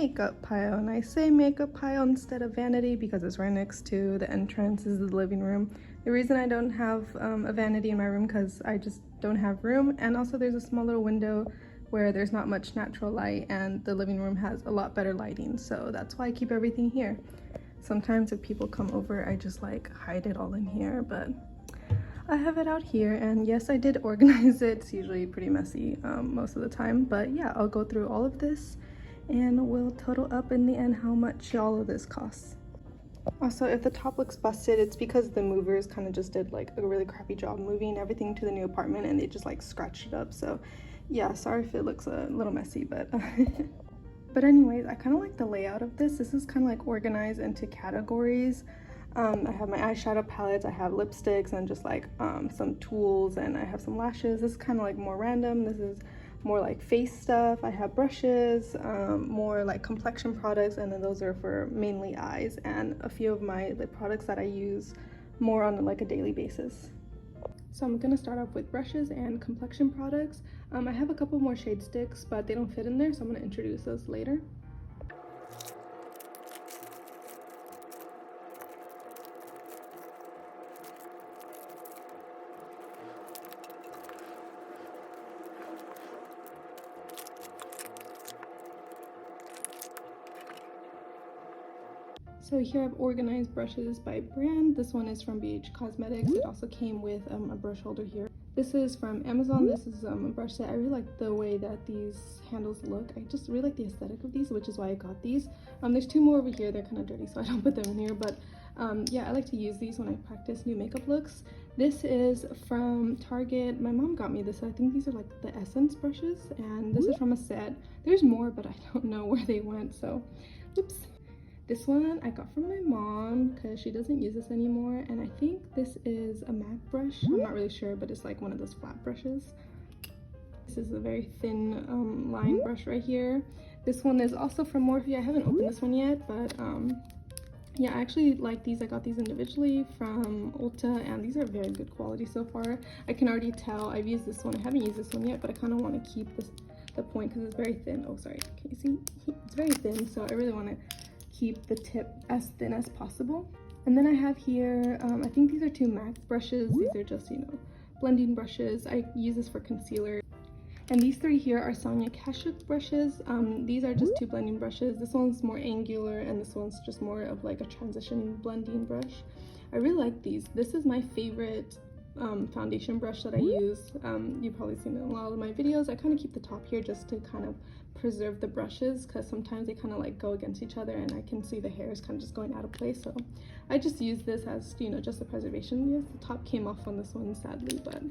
makeup pile, and I say makeup pile instead of vanity because it's right next to the entrance is the living room. The reason I don't have a vanity in my room because I just don't have room, and also there's a small little window where there's not much natural light and the living room has a lot better lighting, so that's why I keep everything here. Sometimes if people come over, I just like hide it all in here, but I have it out here. And yes, I did organize it. It's usually pretty messy most of the time, but yeah, I'll go through all of this and we'll total up in the end how much all of this costs. Also, if the top looks busted, it's because the movers kind of just did like a really crappy job moving everything to the new apartment and they just like scratched it up. So yeah, sorry if it looks a little messy, but but anyways, I kind of like the layout of this. This is kind of like organized into categories. I have my eyeshadow palettes, I have lipsticks, and just like some tools, and I have some lashes. This is kind of like more random. This is more like face stuff. I have brushes, more like complexion products, and then those are for mainly eyes, and a few of my lip products that I use more on like a daily basis. So I'm gonna start off with brushes and complexion products. I have a couple more shade sticks, but they don't fit in there, so I'm gonna introduce those later. So here I've organized brushes by brand. This one is from BH Cosmetics. It also came with a brush holder here. This is from Amazon. This is a brush set. I really like the way that these handles look. I just really like the aesthetic of these, which is why I got these. There's two more over here. They're kind of dirty, so I don't put them in here. But yeah, I like to use these when I practice new makeup looks. This is from Target. My mom got me this. I think these are like the Essence brushes, and this is from a set. There's more, but I don't know where they went, so oops. This one I got from my mom because she doesn't use this anymore, and I think this is a MAC brush. I'm not really sure, but it's like one of those flat brushes. This is a very thin line brush right here. This one is also from Morphe. I haven't opened this one yet, but yeah, I actually like these. I got these individually from Ulta, and these are very good quality so far. I can already tell I've used this one. I haven't used this one yet, but I kind of want to keep the point because it's very thin. Oh, sorry, can you see? It's very thin, so I really want to keep the tip as thin as possible. And then I have here, I think these are two MAC brushes. These are just, you know, blending brushes. I use this for concealer. And these three here are Sonia Kashuk brushes. These are just two blending brushes. This one's more angular and this one's just more of like a transition blending brush. I really like these. This is my favorite foundation brush that I use. You've probably seen it in a lot of my videos. I kind of keep the top here just to kind of preserve the brushes because sometimes they kind of like go against each other and I can see the hairs kind of just going out of place, so I just use this as, you know, just a preservation. Yes, the top came off on this one sadly, but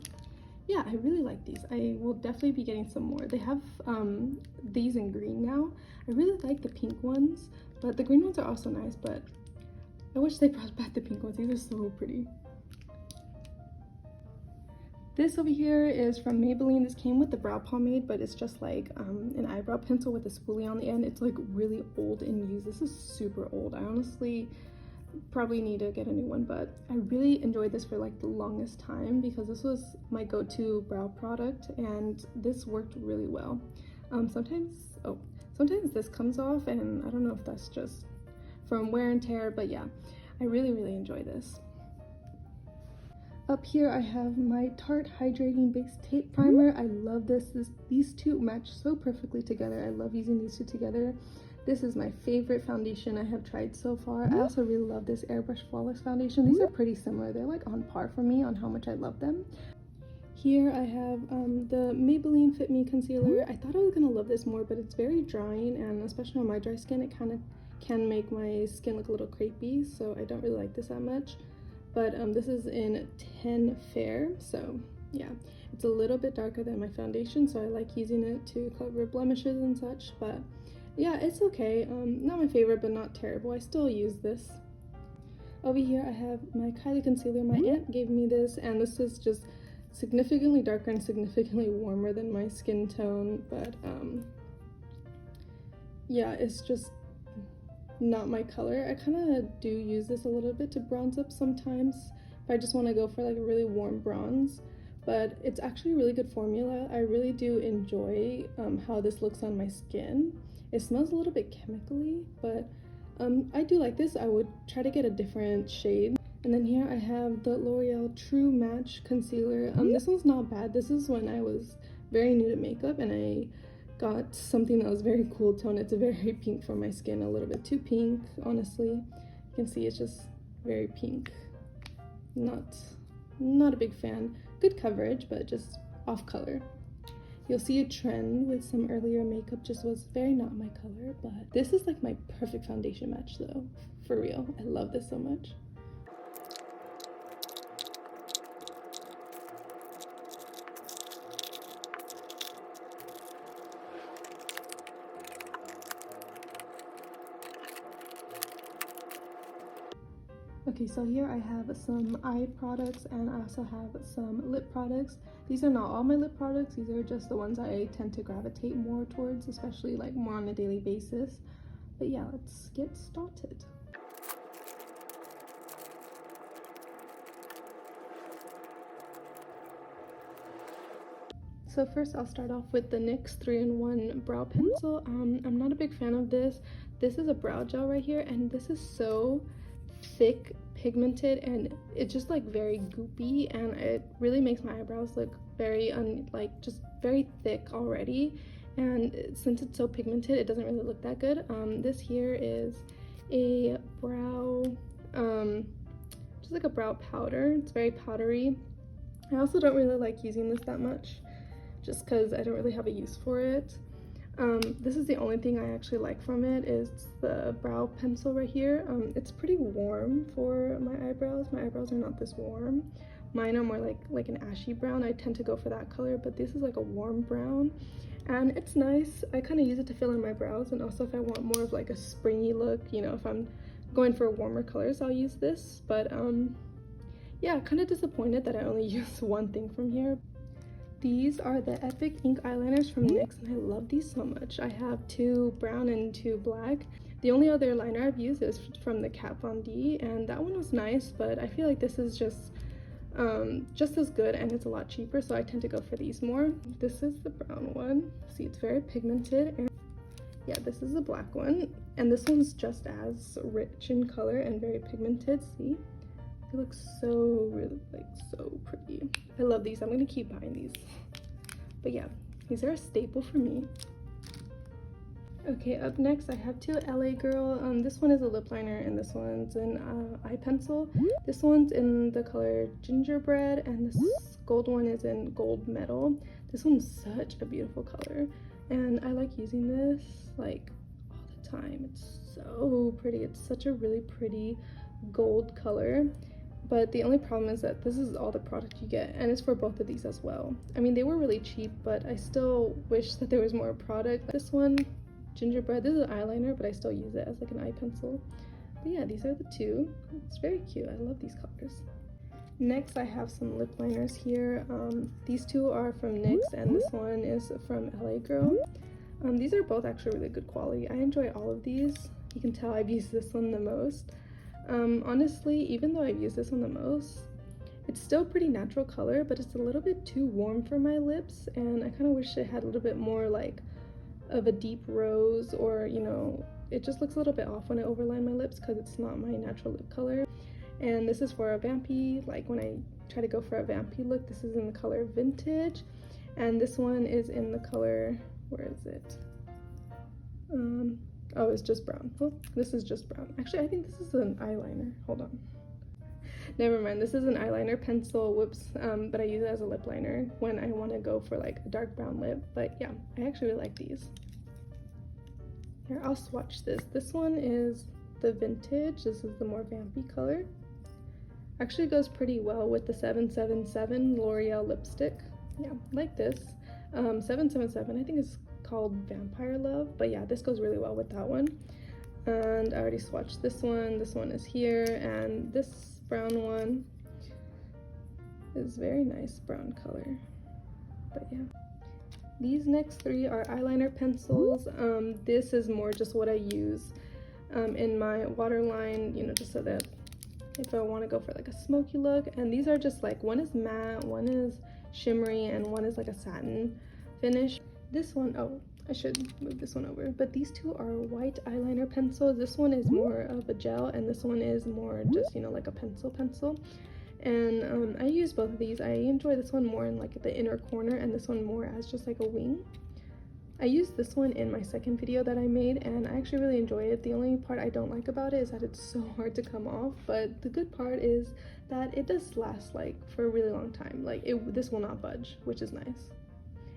yeah, I really like these. I will definitely be getting some more. They have these in green now. I really like the pink ones, but the green ones are also nice, but I wish they brought back the pink ones. These are so pretty. This over here is from Maybelline. This came with the brow pomade, but it's just like an eyebrow pencil with a spoolie on the end. It's like really old and used. This is super old. I honestly probably need to get a new one, but I really enjoyed this for like the longest time because this was my go-to brow product and this worked really well. Sometimes this comes off and I don't know if that's just from wear and tear, but yeah, I really enjoy this. Up here I have my Tarte Hydrating Base Tape Primer. I love this. These two match so perfectly together. I love using these two together. This is my favorite foundation I have tried so far. I also really love this Airbrush Flawless Foundation. These are pretty similar. They're like on par for me on how much I love them. Here I have the Maybelline Fit Me Concealer. I thought I was gonna love this more, but it's very drying, and especially on my dry skin, it kind of can make my skin look a little crepey, so I don't really like this that much. But this is in 10 Fair, so yeah, it's a little bit darker than my foundation, so I like using it to cover blemishes and such. But yeah, it's okay. Not my favorite, but not terrible. I still use this. Over here I have my Kylie concealer. My aunt gave me this, and this is just significantly darker and significantly warmer than my skin tone, but yeah, it's just not my color. I kind of do use this a little bit to bronze up sometimes if I just want to go for like a really warm bronze, but it's actually a really good formula. I really do enjoy how this looks on my skin, It smells a little bit chemically, but I do like this. I would try to get a different shade. And then here I have the L'Oreal True Match Concealer. This one's not bad. This is when I was very new to makeup and I got something that was very cool tone. It's very pink for my skin, a little bit too pink, honestly. You can see it's just very pink. Not a big fan. Good coverage, but just off color. You'll see a trend with some earlier makeup just was very not my color, but this is like my perfect foundation match though, for real. I love this so much. Okay, so here I have some eye products and I also have some lip products. These are not all my lip products, these are just the ones I tend to gravitate more towards, especially like more on a daily basis. But yeah, let's get started. So first I'll start off with the NYX 3-in-1 brow pencil. I'm not a big fan of this. This is a brow gel right here and this is so thick, pigmented, and it's just like very goopy, and it really makes my eyebrows look very just very thick already. And since it's so pigmented, it doesn't really look that good. This here is a brow just like a brow powder. It's very powdery. I also don't really like using this that much just because I don't really have a use for it. This is the only thing I actually like from it is the brow pencil right here. It's pretty warm for my eyebrows. My eyebrows are not this warm. Mine are more like an ashy brown. I tend to go for that color, but this is like a warm brown. And it's nice. I kind of use it to fill in my brows, and also if I want more of like a springy look, you know, if I'm going for warmer colors, I'll use this. But yeah, kind of disappointed that I only use one thing from here. These are the Epic Ink eyeliners from NYX, and I love these so much. I have 2 brown and 2 black. The only other liner I've used is from the Kat Von D, and that one was nice, but I feel like this is just as good, and it's a lot cheaper, so I tend to go for these more. This is the brown one. See, it's very pigmented, and yeah, this is the black one, and this one's just as rich in color and very pigmented. See? It looks so really so pretty. I love these. I'm gonna keep buying these. But yeah, these are a staple for me. Okay, up next I have 2 LA Girl. This one is a lip liner and this one's an eye pencil. This one's in the color Gingerbread and this gold one is in Gold Metal. This one's such a beautiful color and I like using this like all the time. It's so pretty. It's such a really pretty gold color. But the only problem is that this is all the product you get, and it's for both of these as well. I mean, they were really cheap, but I still wish that there was more product. This one, Gingerbread, this is an eyeliner, but I still use it as like an eye pencil. But yeah, these are the 2. It's very cute. I love these colors. Next, I have some lip liners here. These 2 are from NYX, and this one is from LA Girl. These are both actually really good quality. I enjoy all of these. You can tell I've used this one the most. Honestly, even though I've used this one the most, it's still pretty natural color, but it's a little bit too warm for my lips, and I kind of wish it had a little bit more like of a deep rose, or you know, it just looks a little bit off when I overline my lips because it's not my natural lip color. And this is for a vampy, like when I try to go for a vampy look, this is in the color Vintage, and this one is in the color, where is it? Oh, it's just brown. Oh, this is just brown. Actually, I think this is an eyeliner. Hold on. Never mind. This is an eyeliner pencil. Whoops. But I use it as a lip liner when I want to go for like a dark brown lip. But yeah, I actually really like these. Here, I'll swatch this. This one is the Vintage. This is the more vampy color. Actually goes pretty well with the 777 L'Oreal lipstick. Yeah, like this. 777, I think it's called Vampire Love, but yeah, this goes really well with that one. And I already swatched this one. This one is here, and this brown one is very nice brown color. But yeah, these next 3 are eyeliner pencils. This is more just what I use in my waterline, you know, just so that if I want to go for like a smoky look. And these are just like, one is matte, one is shimmery, and one is like a satin finish. This one, oh, I should move this one over. But these two are white eyeliner pencils. This one is more of a gel, and this one is more just, you know, like a pencil. And I use both of these. I enjoy this one more in like the inner corner, and this one more as just like a wing. I used this one in my second video that I made, and I actually really enjoy it. The only part I don't like about it is that it's so hard to come off, but the good part is that it does last like for a really long time. Like this will not budge, which is nice.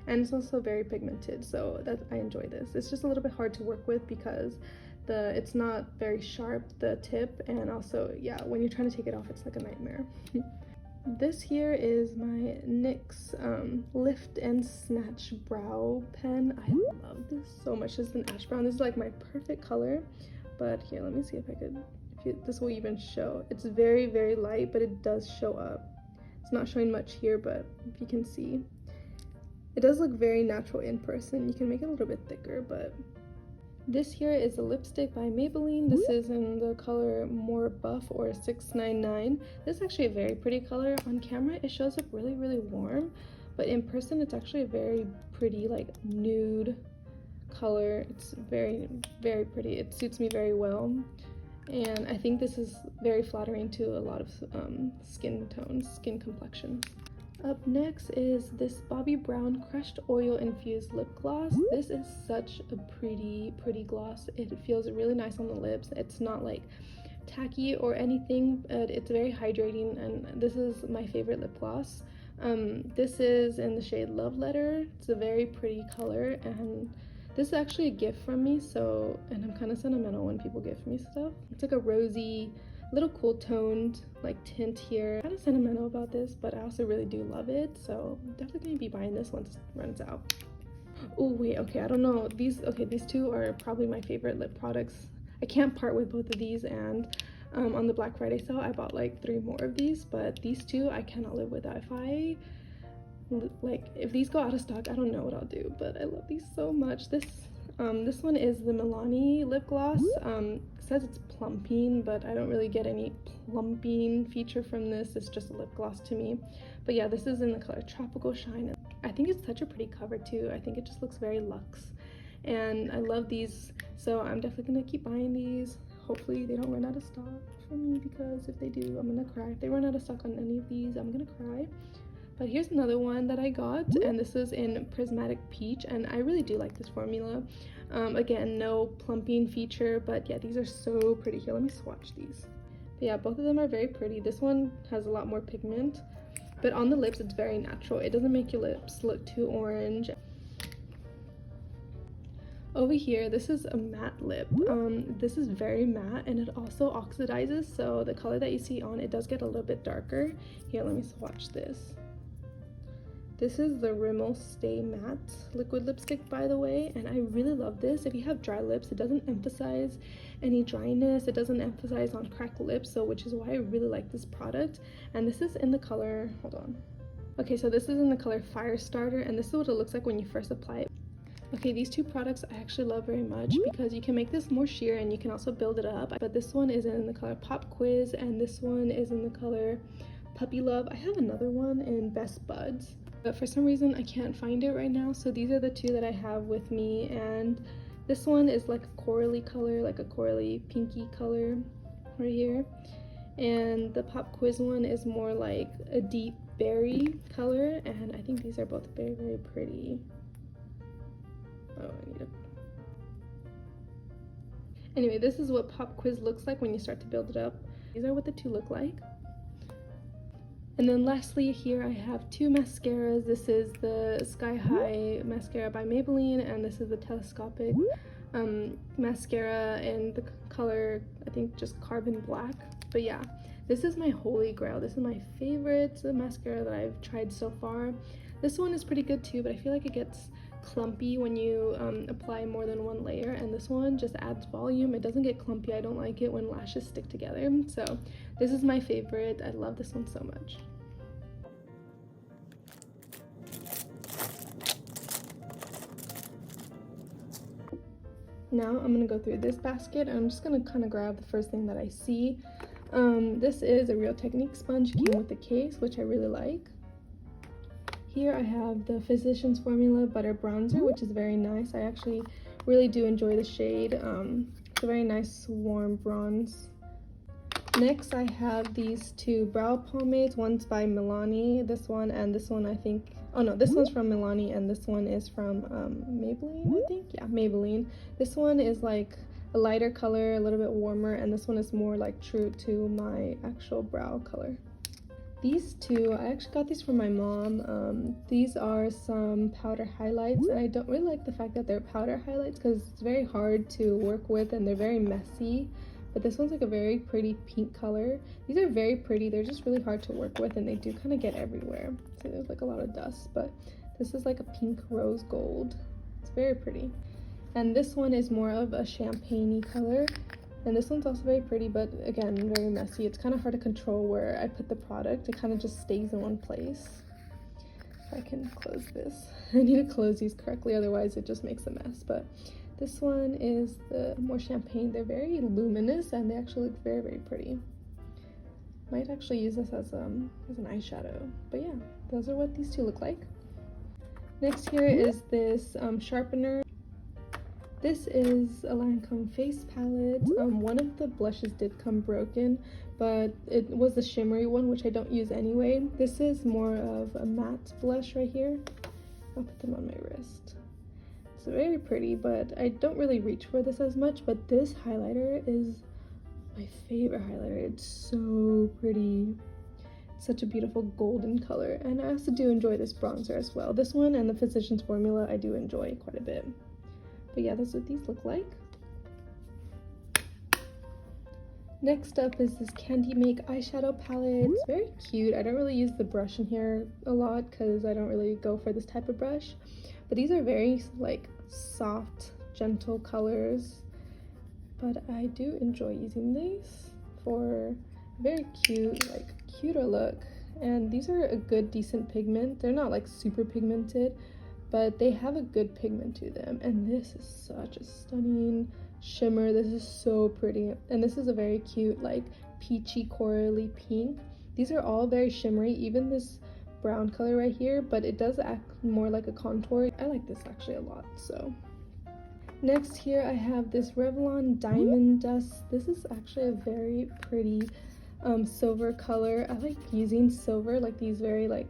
And it's also very pigmented, so that I enjoy this. It's just a little bit hard to work with because it's not very sharp, the tip, and also, yeah, when you're trying to take it off, it's like a nightmare. This here is my NYX Lift and Snatch Brow Pen. I love this so much. This is an ash brown. This is like my perfect color. But here, let me see if I could, this will even show. It's very, very light, but it does show up. It's not showing much here, but if you can see, it does look very natural in person. You can make it a little bit thicker, but this here is a lipstick by Maybelline. This is in the color More Buff, or 699. This is actually a very pretty color. On camera, it shows up really, really warm, but in person, it's actually a very pretty, like, nude color. It's very, very pretty. It suits me very well, and I think this is very flattering to a lot of skin tones, skin complexions. Up next is this Bobbi Brown Crushed Oil Infused Lip Gloss. This is such a pretty gloss. It feels really nice on the lips. It's not like tacky or anything, but it's very hydrating, and this is my favorite lip gloss. This is in the shade Love Letter. It's a very pretty color, and this is actually a gift from me, so, and I'm kind of sentimental when people gift me stuff. It's like a rosy, little cool toned like tint here. I'm kind of sentimental about this, but I also really do love it, so I'm definitely gonna be buying this once it runs out. Oh wait, okay, I don't know, these two are probably my favorite lip products. I can't part with both of these, and on the Black Friday sale I bought like 3 more of these, but these two I cannot live without. If these go out of stock, I don't know what I'll do, but I love these so much. This one is the Milani lip gloss. It says it's plumping, but I don't really get any plumping feature from this. It's just a lip gloss to me. But yeah, this is in the color Tropical Shine. I think it's such a pretty cover too. I think it just looks very luxe, and I love these, so I'm definitely gonna keep buying these. Hopefully they don't run out of stock for me, because if they do, I'm gonna cry. If they run out of stock on any of these, I'm gonna cry. But here's another one that I got, and this is in Prismatic Peach, and I really do like this formula. Again, no plumping feature, but yeah, these are so pretty. Here, let me swatch these. But yeah, both of them are very pretty. This one has a lot more pigment, but on the lips it's very natural. It doesn't make your lips look too orange. Over here, this is a matte lip. This is very matte, and it also oxidizes, so the color that you see on it does get a little bit darker. Here, let me swatch this. This is the Rimmel Stay Matte liquid lipstick, by the way, and I really love this. If you have dry lips, it doesn't emphasize any dryness. It doesn't emphasize on cracked lips, so which is why I really like this product. And this is in the color, hold on. Okay, so this is in the color Firestarter, and this is what it looks like when you first apply it. Okay, these two products I actually love very much because you can make this more sheer and you can also build it up. But this one is in the color Pop Quiz, and this one is in the color Puppy Love. I have another one in Best Buds, but for some reason I can't find it right now, so these are the two that I have with me. And this one is like a corally color, like a corally pinky color right here, and the Pop Quiz one is more like a deep berry color, and I think these are both very, very pretty. Oh, I need it. Anyway, this is what Pop Quiz looks like when you start to build it up. These are what the two look like. And then lastly, here I have 2 mascaras. This is the Sky High mascara by Maybelline, and this is the Telescopic mascara in the color, I think, just Carbon Black. But yeah, this is my holy grail. This is my favorite mascara that I've tried so far. This one is pretty good too, but I feel like it gets clumpy when you apply more than one layer, and this one just adds volume. It doesn't get clumpy. I don't like it when lashes stick together, so this is my favorite. I love this one so much. Now I'm gonna go through this basket, and I'm just gonna kind of grab the first thing that I see. This is a Real Technique sponge. Came with the case, which I really like. Here I have the Physicians Formula Butter Bronzer, which is very nice. I actually really do enjoy the shade. It's a very nice warm bronze. Next I have these two brow pomades. One's by Milani, this one, and this one I think, oh no, this one's from Milani and this one is from Maybelline, I think. Yeah, Maybelline. This one is like a lighter color, a little bit warmer, and this one is more like true to my actual brow color. These two, I actually got these from my mom. These are some powder highlights, and I don't really like the fact that they're powder highlights because it's very hard to work with and they're very messy. But this one's like a very pretty pink color. These are very pretty, they're just really hard to work with and they do kind of get everywhere. So there's like a lot of dust, but this is like a pink rose gold. It's very pretty. And this one is more of a champagne-y color. And this one's also very pretty, but again, very messy. It's kind of hard to control where I put the product. It kind of just stays in one place. If I can close this. I need to close these correctly, otherwise it just makes a mess. But this one is the more champagne. They're very luminous and they actually look very, very pretty. Might actually use this as an eyeshadow. But yeah, those are what these two look like. Next here is this sharpener. This is a Lancome face palette. One of the blushes did come broken, but it was the shimmery one, which I don't use anyway. This is more of a matte blush right here. I'll put them on my wrist. It's very pretty, but I don't really reach for this as much, but this highlighter is my favorite highlighter. It's so pretty. It's such a beautiful golden color, and I also do enjoy this bronzer as well. This one and the Physicians Formula I do enjoy quite a bit. But yeah, that's what these look like. Next up is this Candy Make eyeshadow palette. It's very cute. I don't really use the brush in here a lot because I don't really go for this type of brush. But these are very like soft, gentle colors. But I do enjoy using these for a very cute, like cuter look. And these are a good, decent pigment. They're not like super pigmented, but they have a good pigment to them. And this is such a stunning shimmer. This is so pretty. And this is a very cute, like peachy, corally pink. These are all very shimmery, even this brown color right here, but it does act more like a contour. I like this actually a lot. So next here I have this Revlon Diamond Dust. This is actually a very pretty silver color. I like using silver, like these very like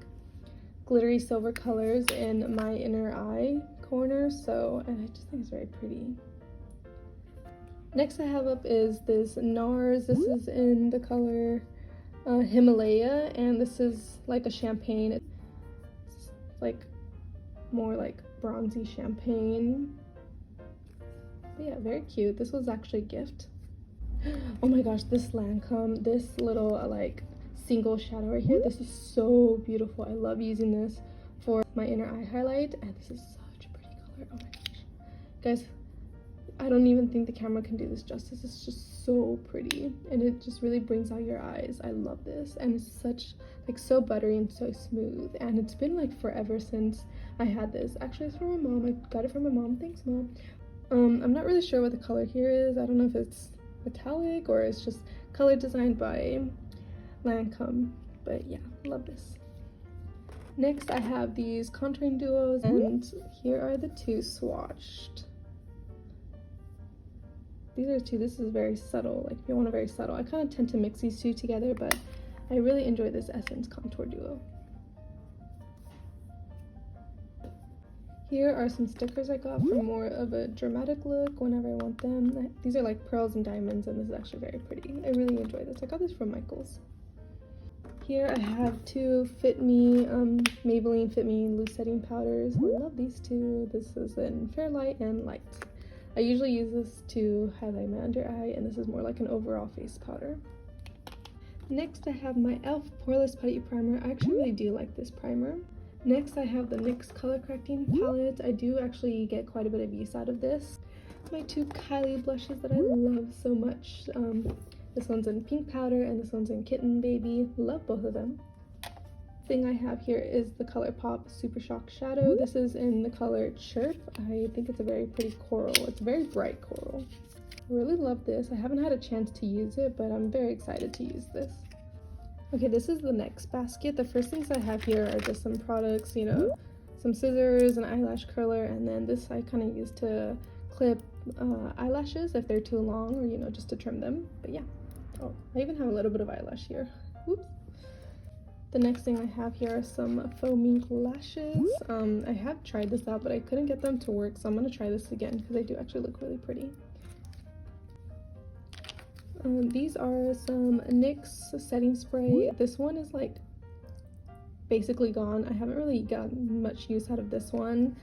glittery silver colors in my inner eye corner, and I just think it's very pretty. Next I have up is this NARS. This is in the color Himalaya, and this is like a champagne. It's like more like bronzy champagne. But yeah, very cute. This was actually a gift. Oh my gosh, this Lancome, this little like single shadow right here, this is so beautiful. I love using this for my inner eye highlight, and this is such a pretty color. Oh my gosh, guys, I don't even think the camera can do this justice. It's just so pretty, and it just really brings out your eyes. I love this, and it's such like so buttery and so smooth, and it's been like forever since I had this. Actually, it's from my mom. I got it from my mom. Thanks, Mom. I'm not really sure what the color here is. I don't know if it's metallic or it's just color designed by Lancome, but yeah, love this. Next I have these contouring duos, and here are the two swatched. These are two. This is very subtle, like if you want a very subtle. I kind of tend to mix these two together, but I really enjoy this Essence contour duo. Here are some stickers I got for more of a dramatic look whenever I want them. These are like pearls and diamonds, and this is actually very pretty. I really enjoy this. I got this from Michaels. Here I have two Fit Me, Maybelline Fit Me loose setting powders. I love these two. This is in Fairlight and Light. I usually use this to highlight my under eye, and this is more like an overall face powder. Next I have my e.l.f. Poreless Putty Primer. I actually really do like this primer. Next I have the NYX Color Correcting Palette. I do actually get quite a bit of use out of this. My two Kylie blushes that I love so much. This one's in Pink Powder and this one's in Kitten Baby. Love both of them. Thing I have here is the ColourPop Super Shock Shadow. This is in the color Chirp. I think it's a very pretty coral. It's a very bright coral. I really love this. I haven't had a chance to use it, but I'm very excited to use this. Okay, this is the next basket. The first things I have here are just some products, you know, some scissors, an eyelash curler, and then this I kind of use to clip eyelashes if they're too long, or, you know, just to trim them. But yeah. Oh, I even have a little bit of eyelash here. Whoops. The next thing I have here are some faux mink lashes. I have tried this out, but I couldn't get them to work, so I'm going to try this again because they do actually look really pretty. These are some NYX setting spray. This one is like basically gone. I haven't really gotten much use out of this one.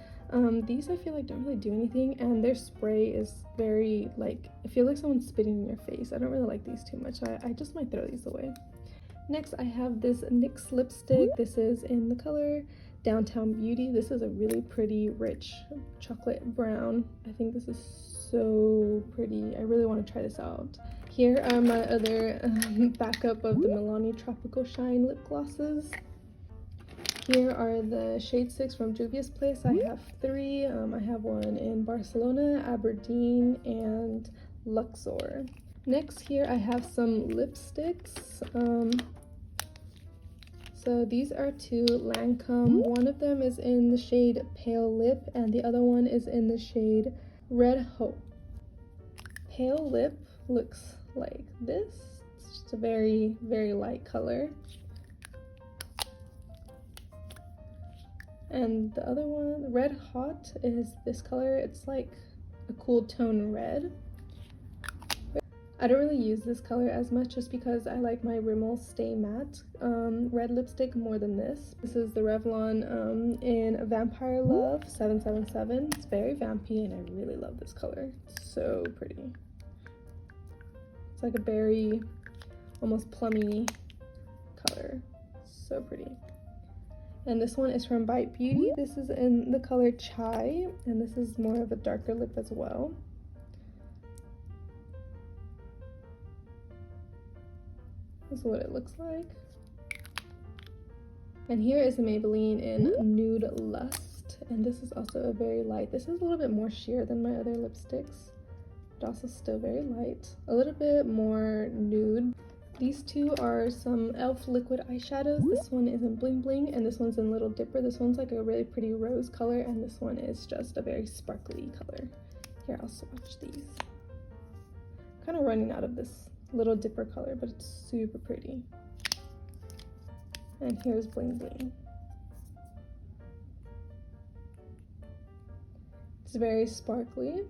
These I feel like don't really do anything, and their spray is very like, I feel like someone's spitting in your face. I don't really like these too much. I just might throw these away. Next I have this NYX lipstick. This is in the color Downtown Beauty. This is a really pretty rich chocolate brown. I think this is so pretty. I really want to try this out. Here are my other backup of the Milani Tropical Shine lip glosses. Here are the shade sticks from Juvia's Place. I have 3. I have one in Barcelona, Aberdeen, and Luxor. Next here I have some lipsticks. So these are 2 Lancome. One of them is in the shade Pale Lip and the other one is in the shade Red Hope. Pale Lip looks like this. It's just a very, very light color. And the other one, Red Hot, is this color. It's like a cool tone red. I don't really use this color as much just because I like my Rimmel Stay Matte red lipstick more than this. This is the Revlon in Vampire Love 777. It's very vampy and I really love this color. It's so pretty. It's like a berry, almost plummy color. So pretty. And this one is from Bite Beauty. This is in the color Chai, and this is more of a darker lip as well. This is what it looks like. And here is a Maybelline in Nude Lust, and this is also a very light. This is a little bit more sheer than my other lipsticks, but also still very light. A little bit more nude. These 2 are some e.l.f. liquid eyeshadows. This one is in Bling Bling, and this one's in Little Dipper. This one's like a really pretty rose color, and this one is just a very sparkly color. Here, I'll swatch these. Kind of running out of this Little Dipper color, but it's super pretty. And here's Bling Bling. It's very sparkly.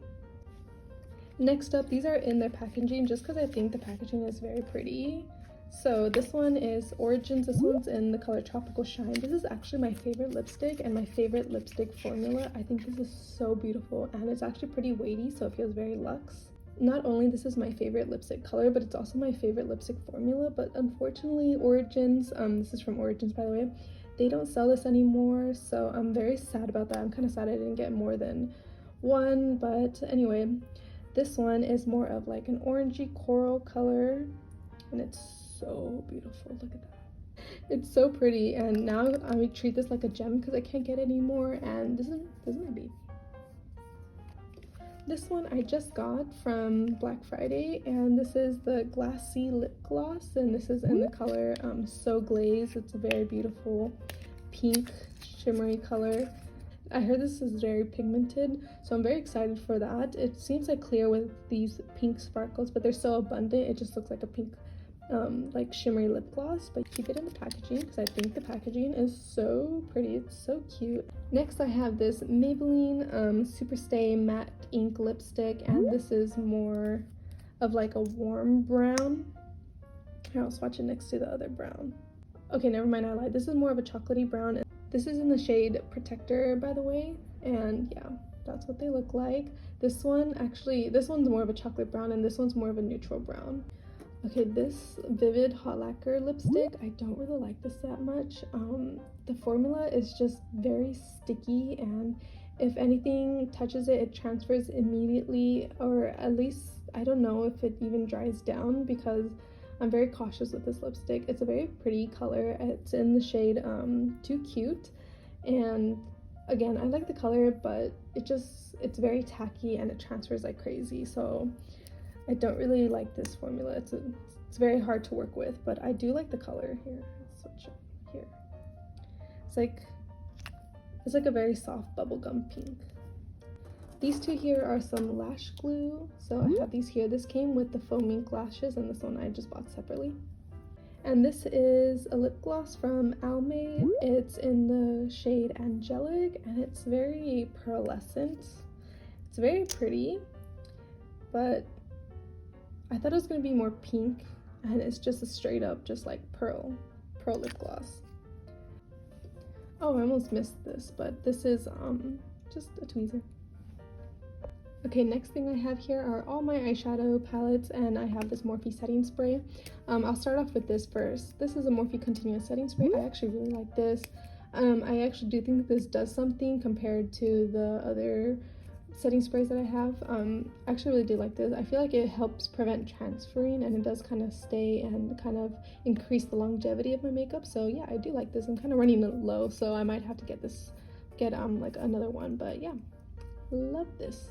Next up, these are in their packaging just because I think the packaging is very pretty. So this one is Origins. This one's in the color Tropical Shine. This is actually my favorite lipstick and my favorite lipstick formula. I think this is so beautiful, and it's actually pretty weighty, so it feels very luxe. Not only this is my favorite lipstick color, but it's also my favorite lipstick formula. But unfortunately, Origins, this is from Origins by the way, they don't sell this anymore, so I'm very sad about that. I'm kind of sad I didn't get more than one, but anyway, this one is more of like an orangey coral color, and it's so beautiful. Look at that. It's so pretty, and now I treat this like a gem because I can't get any more, and this is my baby. This one I just got from Black Friday, and this is the Glassy Lip Gloss, and this is in the color So Glaze. It's a very beautiful pink shimmery color. I heard this is very pigmented, so I'm very excited for that. It seems like clear with these pink sparkles, but they're so abundant, it just looks like a pink like shimmery lip gloss. But keep it in the packaging because I think the packaging is so pretty. It's so cute. Next I have this Maybelline Superstay Matte Ink Lipstick, and this is more of like a warm brown. Here, I'll swatch it next to the other brown. Okay, never mind, I lied. This is more of a chocolatey brown. This is in the shade Protector, by the way, and yeah, that's what they look like. This one, actually, this one's more of a chocolate brown, and this one's more of a neutral brown. Okay, this Vivid Hot Lacquer lipstick, I don't really like this that much. The formula is just very sticky, and if anything touches it, it transfers immediately, or at least, I don't know if it even dries down, because I'm very cautious with this lipstick. It's a very pretty color. It's in the shade Too Cute, and again, I like the color, but it's very tacky and it transfers like crazy, so I don't really like this formula. It's very hard to work with, but I do like the color here. Let's switch it here. It's like a very soft bubblegum pink. These two here are some lash glue. So I have these here. This came with the foam ink lashes, and this one I just bought separately. And this is a lip gloss from Almay. It's in the shade Angelic, and it's very pearlescent. It's very pretty, but I thought it was going to be more pink, and it's just a straight up just like pearl lip gloss. Oh, I almost missed this, but this is just a tweezer. Okay, next thing I have here are all my eyeshadow palettes, and I have this Morphe setting spray. I'll start off with this first. This is a Morphe Continuous Setting Spray. I actually really like this. I actually do think this does something compared to the other setting sprays that I have. I actually really do like this. I feel like it helps prevent transferring, and it does kind of stay and kind of increase the longevity of my makeup. So yeah, I do like this. I'm kind of running low, so I might have to get like another one, but yeah, love this.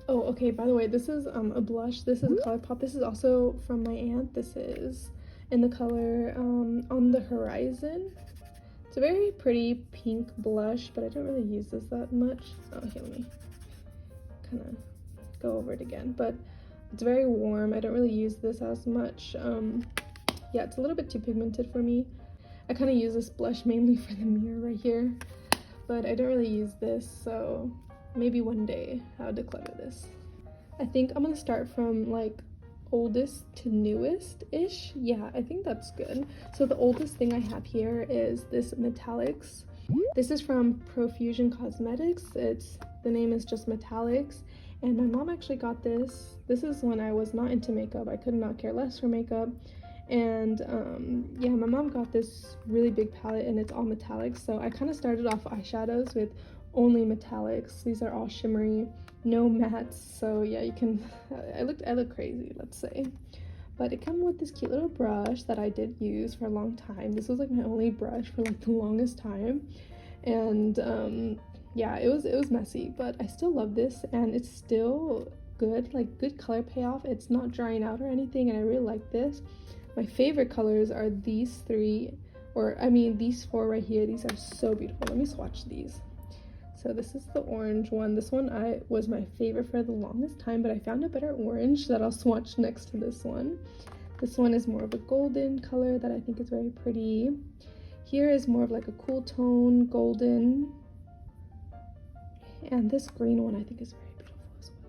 Oh, okay, by the way, this is a blush. This is a ColourPop. This is also from my aunt. This is in the color On the Horizon. It's a very pretty pink blush, but I don't really use this that much. Oh, here, let me kind of go over it again. But it's very warm. I don't really use this as much. Yeah, it's a little bit too pigmented for me. I kind of use this blush mainly for the mirror right here, but I don't really use this, so maybe one day I'll declutter this. I think I'm gonna start from like oldest to newest ish. Yeah, I think that's good. So the oldest thing I have here is this Metallics. This is from Profusion Cosmetics. The name is just Metallics, and my mom actually got this. This is when I was not into makeup. I could not care less for makeup, and yeah, my mom got this really big palette, and it's all metallics. So I kind of started off eyeshadows with only metallics. These are all shimmery, no mattes. So yeah, you can I look crazy, let's say. But it came with this cute little brush that I did use for a long time. This was like my only brush for like the longest time, and yeah, it was messy, but I still love this, and it's still good, like good color payoff. It's not drying out or anything, and I really like this. My favorite colors are these three, or I mean these four right here. These are so beautiful. Let me swatch these. So this is the orange one. This one was my favorite for the longest time, but I found a better orange that I'll swatch next to this one. This one is more of a golden color that I think is very pretty. Here is more of like a cool tone golden. And this green one I think is very beautiful as well.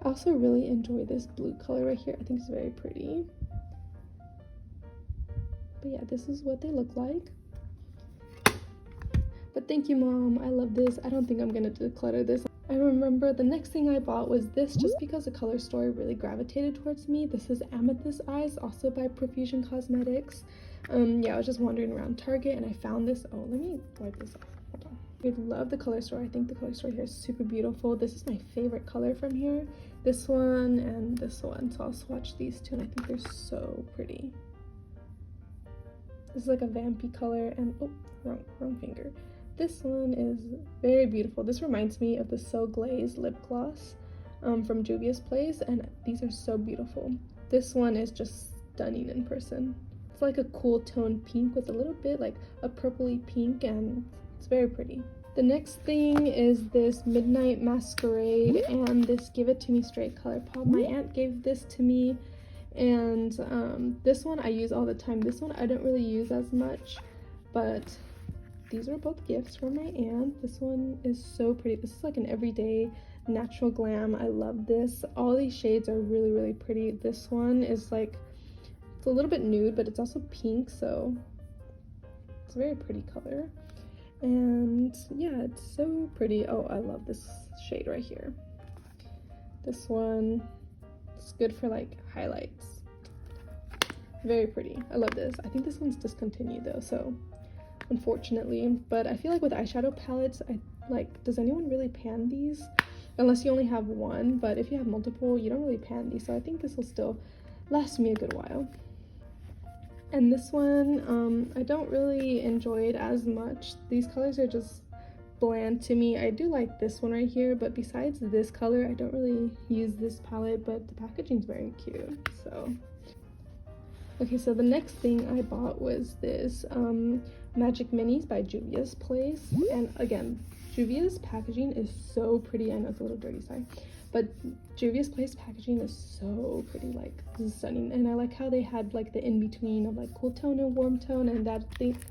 I also really enjoy this blue color right here. I think it's very pretty. But yeah, this is what they look like. But thank you, Mom. I love this. I don't think I'm gonna declutter this. I remember the next thing I bought was this, just because the color story really gravitated towards me. This is Amethyst Eyes, also by Profusion Cosmetics. Yeah, I was just wandering around Target and I found this. Oh, let me wipe this off. Hold on. I love the color story. I think the color story here is super beautiful. This is my favorite color from here. This one and this one. So I'll swatch these two, and I think they're so pretty. This is like a vampy color, and oh, wrong finger. This one is very beautiful. This reminds me of the So Glaze lip gloss from Juvia's Place, and these are so beautiful. This one is just stunning in person. It's like a cool tone pink with a little bit like a purpley pink, and it's very pretty. The next thing is this Midnight Masquerade and this Give It To Me Straight ColourPop. My aunt gave this to me, and this one I use all the time. This one I don't really use as much, but these are both gifts from my aunt. This one is so pretty. This is like an everyday natural glam. I love this. All these shades are really, really pretty. This one is like, it's a little bit nude, but it's also pink, so it's a very pretty color. And yeah, it's so pretty. Oh, I love this shade right here. This one, it's good for like highlights. Very pretty. I love this. I think this one's discontinued though, so unfortunately. But I feel like with eyeshadow palettes, does anyone really pan these? Unless you only have one, but if you have multiple, you don't really pan these, so I think this will still last me a good while. And this one, I don't really enjoy it as much. These colors are just bland to me. I do like this one right here, but besides this color, I don't really use this palette, but the packaging's very cute. So okay, so the next thing I bought was this Magic Minis by Juvia's Place. And again, Juvia's packaging is so pretty. I know it's a little dirty, sorry, but Juvia's Place packaging is so pretty, like stunning. And I like how they had like the in-between of like cool tone and warm tone, and that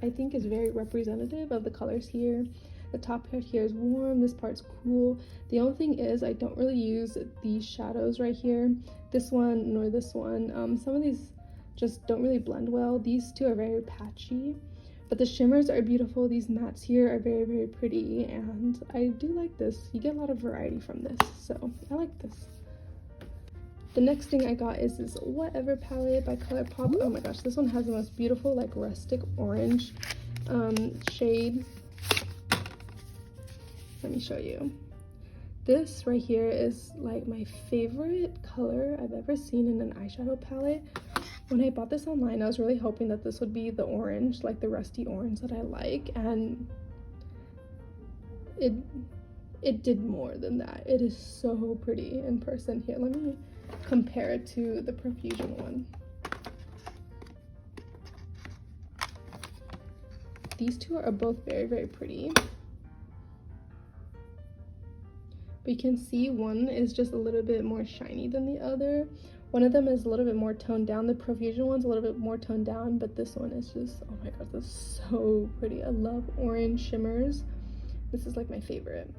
I think is very representative of the colors here. The top part here is warm, this part's cool. The only thing is I don't really use these shadows right here, this one nor this one. Some of these just don't really blend well. These two are very patchy, but the shimmers are beautiful. These mattes here are very, very pretty, and I do like this. You get a lot of variety from this, so I like this. The next thing I got is this Whatever palette by ColourPop. Oh my gosh, this one has the most beautiful like rustic orange shade. Let me show you. This right here is like my favorite color I've ever seen in an eyeshadow palette. When I bought this online, I was really hoping that this would be the orange, like the rusty orange that I like, and it did more than that. It is so pretty in person. Here, let me compare it to the Profusion one. These two are both very, very pretty. But you can see one is just a little bit more shiny than the other. One of them is a little bit more toned down. The Profusion one's a little bit more toned down, but this one is just, oh my god, this is so pretty. I love orange shimmers. This is like my favorite.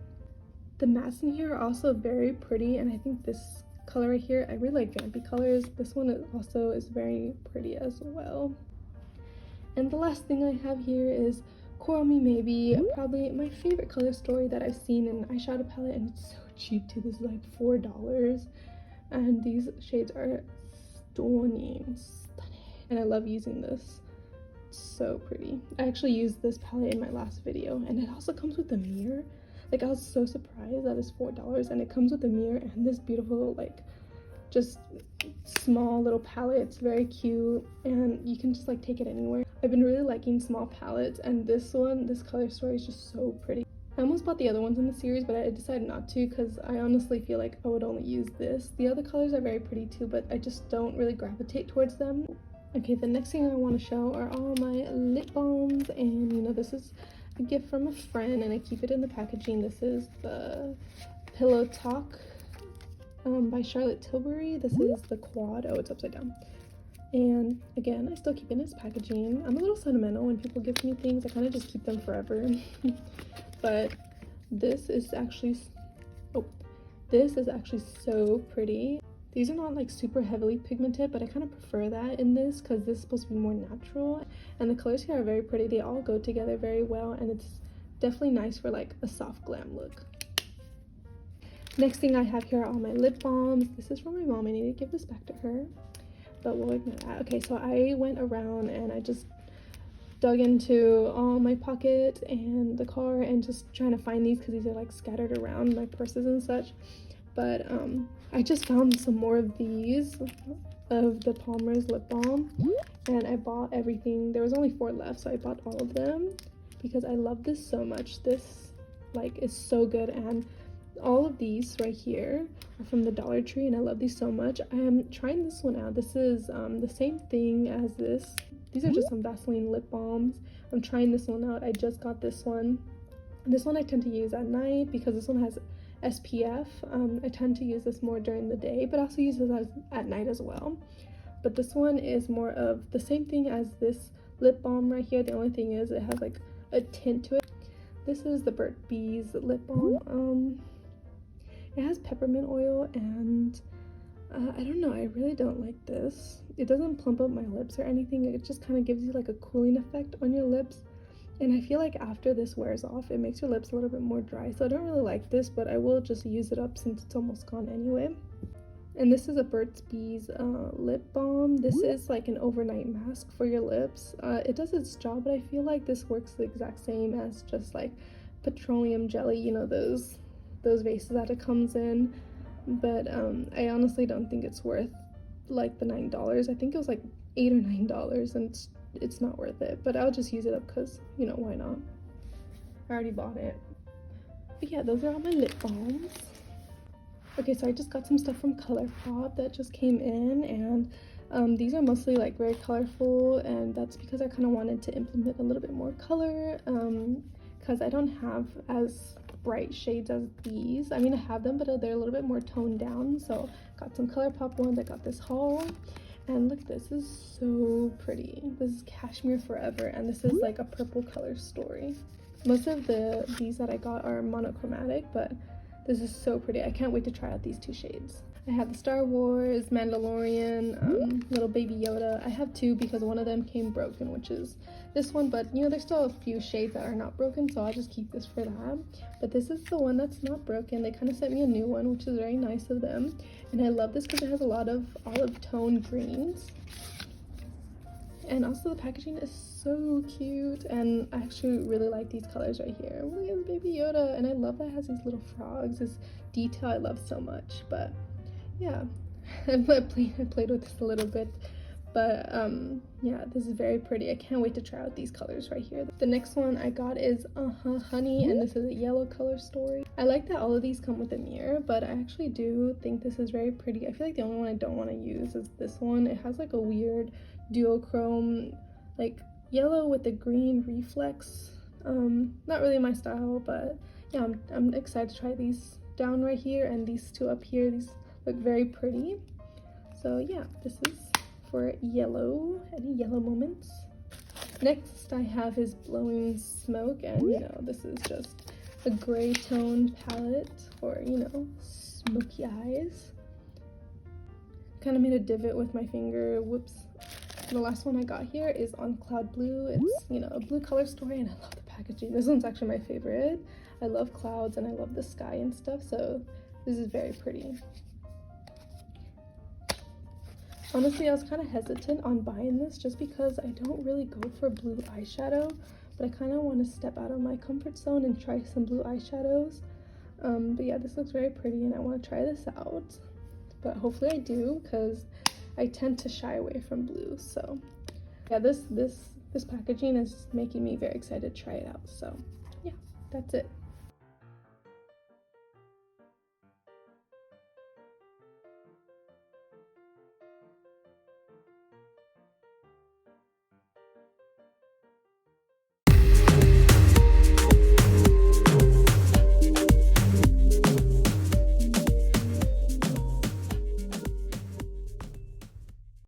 The mattes in here are also very pretty, and I think this color right here, I really like vampy colors. This one also is very pretty as well. And the last thing I have here is Coral Me Maybe, probably my favorite color story that I've seen in an eyeshadow palette, and it's so cheap too. This is like $4, and these shades are stunning. And I love using this. It's so pretty. I actually used this palette in my last video, and it also comes with a mirror. Like, I was so surprised that it's $4, and it comes with a mirror and this beautiful like just small little palette. It's very cute, and you can just like take it anywhere. I've been really liking small palettes, and this one, this color story is just so pretty. I almost bought the other ones in the series, but I decided not to because I honestly feel like I would only use this. The other colors are very pretty too, but I just don't really gravitate towards them. Okay, the next thing I want to show are all my lip balms, and you know, this is a gift from a friend, and I keep it in the packaging. This is the Pillow Talk by Charlotte Tilbury. This is the quad. Oh, it's upside down. And again, I still keep it in its packaging. I'm a little sentimental when people give me things. I kind of just keep them forever. But this is actually, oh, this is actually so pretty. These are not like super heavily pigmented, but I kind of prefer that in this because this is supposed to be more natural. And the colors here are very pretty. They all go together very well, and it's definitely nice for like a soft glam look. Next thing I have here are all my lip balms. This is from my mom. I need to give this back to her, but we'll ignore that. Okay, so I went around and I just dug into all my pockets and the car and just trying to find these because these are like scattered around my purses and such. But I just found some more of these of the Palmer's lip balm, and I bought everything. There was only 4 left, so I bought all of them because I love this so much. This like is so good, and all of these right here are from the Dollar Tree, and I love these so much. I am trying this one out. This is the same thing as this. These are just some Vaseline lip balms. I'm trying this one out. I just got this one. This one I tend to use at night because this one has SPF. I tend to use this more during the day, but also use this at night as well. But this one is more of the same thing as this lip balm right here. The only thing is it has like a tint to it. This is the Burt's Bees lip balm. It has peppermint oil, and I don't know, I really don't like this. It doesn't plump up my lips or anything. It just kind of gives you like a cooling effect on your lips, and I feel like after this wears off, it makes your lips a little bit more dry. So I don't really like this, but I will just use it up since it's almost gone anyway. And this is a Burt's Bees lip balm. This is like an overnight mask for your lips. It does its job, but I feel like this works the exact same as just like petroleum jelly, you know, those vases that it comes in. But I honestly don't think it's worth like the $9. I think it was like $8 or $9, and it's it's not worth it, but I'll just use it up because, you know, why not? I already bought it. But yeah, those are all my lip balms. Okay, so I just got some stuff from ColourPop that just came in, and these are mostly like very colorful, and that's because I kind of wanted to implement a little bit more color, because I don't have as bright shades as these. I mean, I have them, but they're a little bit more toned down. So got some ColourPop ones. I got this haul, and look, this is so pretty. This is Cashmere Forever, and this is like a purple color story. Most of these that I got are monochromatic, but this is so pretty. I can't wait to try out these two shades. I have the Star Wars, Mandalorian, little baby Yoda. I have two because one of them came broken, which is this one, but you know, there's still a few shades that are not broken, so I'll just keep this for that. But this is the one that's not broken. They kind of sent me a new one, which is very nice of them. And I love this because it has a lot of olive tone greens. And also the packaging is so cute, and I actually really like these colors right here. Look at Baby Yoda, and I love that it has these little frogs. This detail I love so much. But yeah, I played with this a little bit, but yeah, this is very pretty. I can't wait to try out these colors right here. The next one I got is Honey, and this is a yellow color story. I like that all of these come with a mirror, but I actually do think this is very pretty. I feel like the only one I don't want to use is this one. It has like a weird duochrome, like yellow with the green reflex. Not really my style, but yeah, I'm excited to try these down right here, and these two up here. These look very pretty. So yeah, this is for yellow, any yellow moments. Next I have is Blowing Smoke, and you know, this is just a gray toned palette for, you know, smoky eyes. Kind of made a divot with my finger, whoops. The last one I got here is on Cloud Blue. It's, you know, a blue color story, and I love the packaging. This one's actually my favorite. I love clouds and I love the sky and stuff, so this is very pretty. Honestly, I was kind of hesitant on buying this just because I don't really go for blue eyeshadow, but I kind of want to step out of my comfort zone and try some blue eyeshadows. But yeah, this looks very pretty, and I want to try this out. But hopefully I do, because I tend to shy away from blue. So yeah, this packaging is making me very excited to try it out. So yeah, that's it.